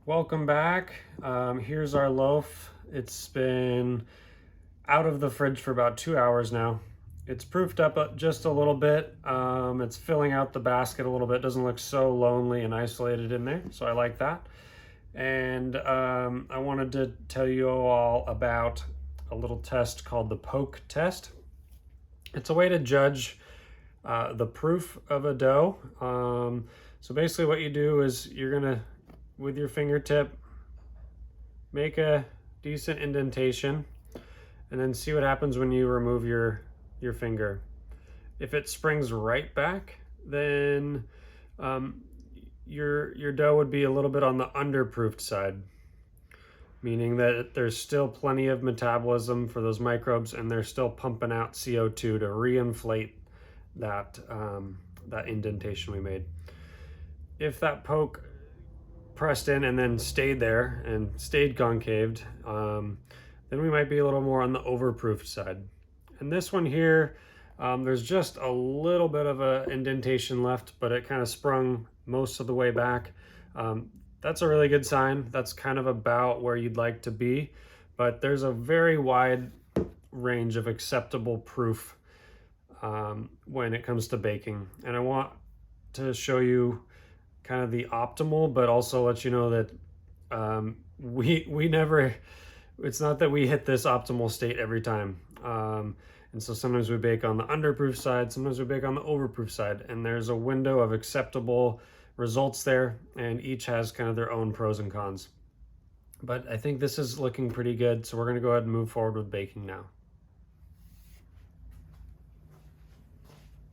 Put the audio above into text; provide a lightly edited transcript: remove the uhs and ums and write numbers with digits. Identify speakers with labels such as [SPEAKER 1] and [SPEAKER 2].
[SPEAKER 1] Welcome back. Here's our loaf. It's been out of the fridge for about 2 hours now. It's proofed up just a little bit. It's filling out the basket a little bit. Doesn't look so lonely and isolated in there, so I like that. And I wanted to tell you all about a little test called the poke test. It's a way to judge the proof of a dough. So basically what you do is you're gonna, with your fingertip, make a decent indentation and then see what happens when you remove your finger. If it springs right back, then your dough would be a little bit on the underproofed side, meaning that there's still plenty of metabolism for those microbes and they're still pumping out CO2 to reinflate that indentation we made. If that poke pressed in and then stayed there and stayed concaved, then we might be a little more on the overproofed side. And this one here, there's just a little bit of a indentation left, but it kind of sprung most of the way back. That's a really good sign. That's kind of about where you'd like to be, but there's a very wide range of acceptable proof when it comes to baking. And I want to show you kind of the optimal, but also let you know that we never, it's not that we hit this optimal state every time. And so sometimes we bake on the underproof side, sometimes we bake on the overproof side, and there's a window of acceptable results there, and each has kind of their own pros and cons. But I think this is looking pretty good, so we're gonna go ahead and move forward with baking now.